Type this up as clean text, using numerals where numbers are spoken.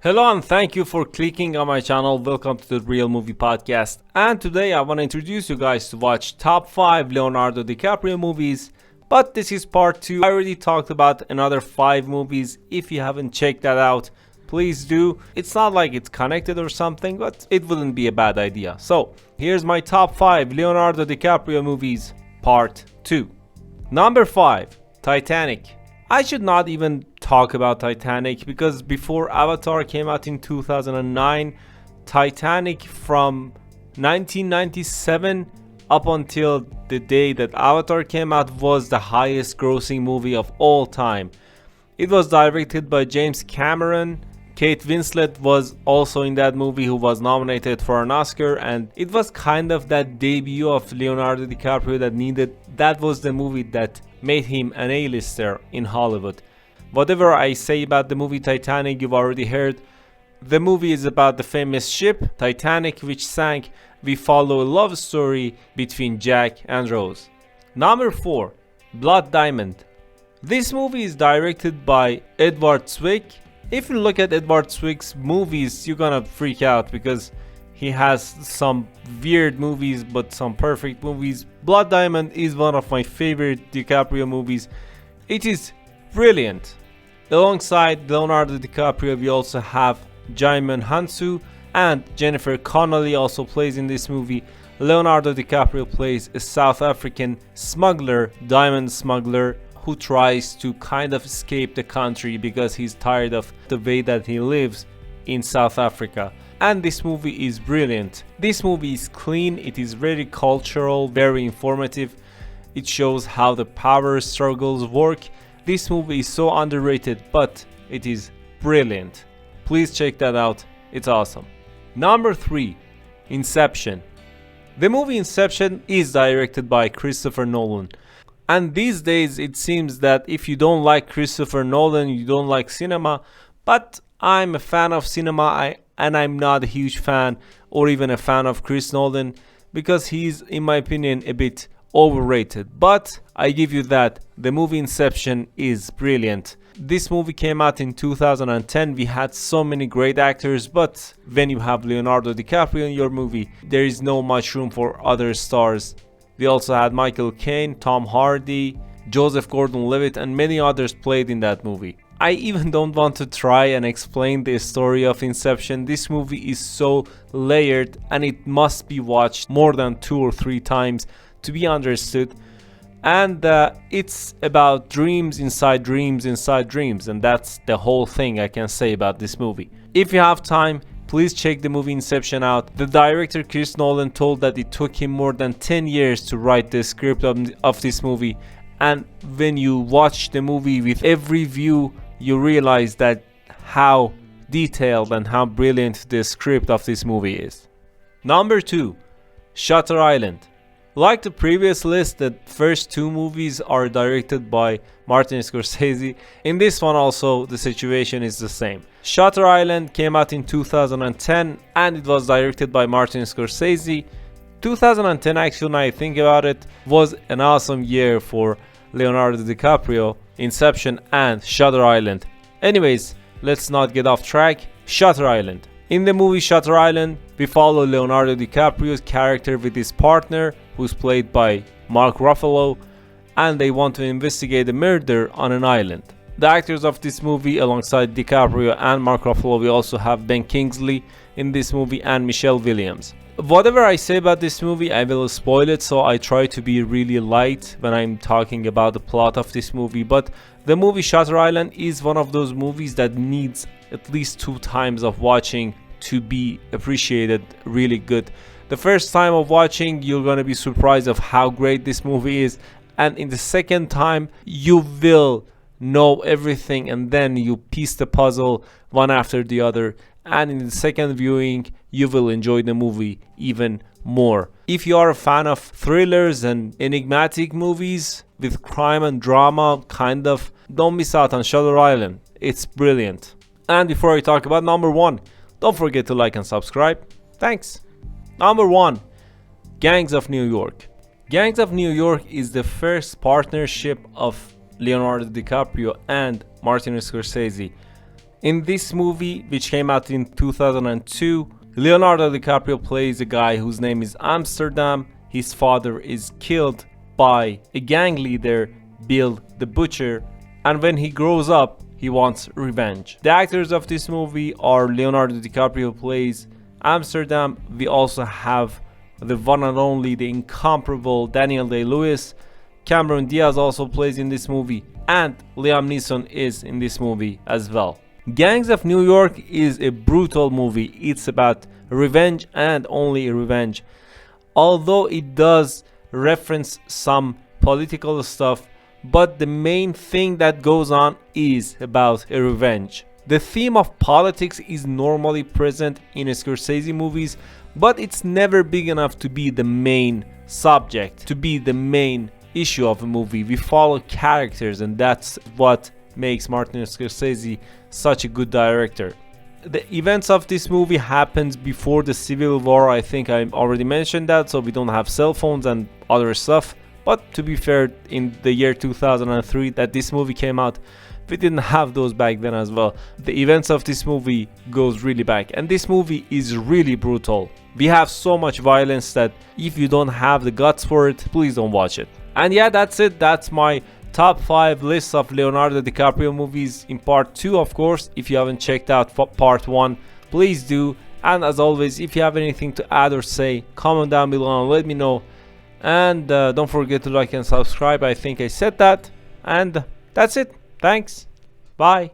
Hello and thank you for clicking on my channel. Welcome to the Real Movie Podcast. And today I want to introduce you guys to watch top 5 Leonardo DiCaprio movies. But this is part 2. I already talked about another 5 movies. If you haven't checked that out, please do. It's not like it's connected or something, but it wouldn't be a bad idea. So here's my top 5 Leonardo DiCaprio movies, part 2. Number 5, Titanic. I should not even talk about Titanic because before Avatar came out in 2009, Titanic from 1997 up until the day that Avatar came out was the highest grossing movie of all time. It was directed by James Cameron. Kate Winslet was also in that movie, who was nominated for an Oscar, and it was kind of that debut of Leonardo DiCaprio that was the movie that made him an A-lister in Hollywood. Whatever I say about the movie Titanic, you've already heard. The movie is about the famous ship Titanic, which sank. We follow a love story between Jack and Rose. Number 4, Blood Diamond. This movie is directed by Edward Zwick. If you look at Edward Zwick's movies, you're gonna freak out because he has some weird movies but some perfect movies. Blood Diamond is one of my favorite DiCaprio movies. It is brilliant. Alongside Leonardo DiCaprio, we also have djimon hounsou, and Jennifer Connelly also plays in this movie. Leonardo DiCaprio plays a South African smuggler, diamond smuggler, who tries to kind of escape the country because he's tired of the way that he lives in South Africa. And this movie is brilliant. This movie is clean, it is very cultural, very informative. It shows how the power struggles work. This movie is so underrated, but it is brilliant. Please check that out, it's awesome. Number 3, Inception. The movie Inception is directed by Christopher Nolan. And these days it seems that if you don't like Christopher Nolan, you don't like cinema. But I'm a fan of cinema, and I'm not a huge fan or even a fan of Chris Nolan because he's, in my opinion, a bit overrated. But I give you that, the movie Inception is brilliant. This movie came out in 2010. We had so many great actors, but when you have Leonardo DiCaprio in your movie, there is no much room for other stars. We also had Michael Caine, Tom Hardy, Joseph Gordon-Levitt, and many others played in that movie. I even don't want to try and explain the story of Inception. This movie is so layered and it must be watched more than 2 or 3 times to be understood. And it's about dreams inside dreams inside dreams, and that's the whole thing I can say about this movie. If you have time, please check the movie Inception out. The director Chris Nolan told that it took him more than 10 years to write the script of this movie. And when you watch the movie with every view, you realize that how detailed and how brilliant the script of this movie is. Number 2, Shutter Island. Like the previous list, the first 2 movies are directed by Martin Scorsese. In this one also, the situation is the same. Shutter Island came out in 2010 and it was directed by Martin Scorsese. 2010, actually, when I think about it, was an awesome year for Leonardo DiCaprio, Inception and Shutter Island. Anyways, let's not get off track. Shutter Island. In the movie Shutter Island, we follow Leonardo DiCaprio's character with his partner, who's played by Mark Ruffalo, and they want to investigate a murder on an island. The actors of this movie, alongside DiCaprio and Mark Ruffalo, we also have Ben Kingsley in this movie and Michelle Williams. Whatever I say about this movie, I will spoil it, so I try to be really light when I'm talking about the plot of this movie. But the movie Shutter Island is one of those movies that needs at least 2 times of watching to be appreciated really good. The first time of watching, you're gonna be surprised of how great this movie is, and in the second time, you will know everything, and then you piece the puzzle one after the other, and in the second viewing, you will enjoy the movie even more. If you are a fan of thrillers and enigmatic movies with crime and drama, don't miss out on Shutter Island. It's brilliant. And before I talk about number 1, don't forget to like and subscribe. Thanks. Number 1, Gangs of New York. Gangs of New York is the first partnership of Leonardo DiCaprio and Martin Scorsese. In this movie, which came out in 2002, Leonardo DiCaprio plays a guy whose name is Amsterdam. His father is killed by a gang leader, Bill the Butcher, and when he grows up, he wants revenge. The actors of this movie are Leonardo DiCaprio, who plays Amsterdam. We also have the one and only, the incomparable Daniel Day-Lewis. Cameron Diaz also plays in this movie, and Liam Neeson is in this movie as well. Gangs of New York is a brutal movie. It's about revenge and only revenge. Although it does reference some political stuff, but the main thing that goes on is about a revenge. The theme of politics is normally present in Scorsese movies, but it's never big enough to be the main subject, to be the main issue of a movie. We follow characters, and that's what makes Martin Scorsese such a good director. The events of this movie happens before the Civil War. I think I already mentioned that, so we don't have cell phones and other stuff. But to be fair, in the year 2003 that this movie came out, we didn't have those back then as well. The events of this movie goes really back, and this movie is really brutal. We have so much violence that if you don't have the guts for it, please don't watch it. And yeah, that's it. That's my top 5 list of Leonardo DiCaprio movies in part 2, of course. If you haven't checked out part 1, please do. And as always, if you have anything to add or say, comment down below and let me know. And don't forget to like and subscribe. I think I said that. And that's it. Thanks. Bye.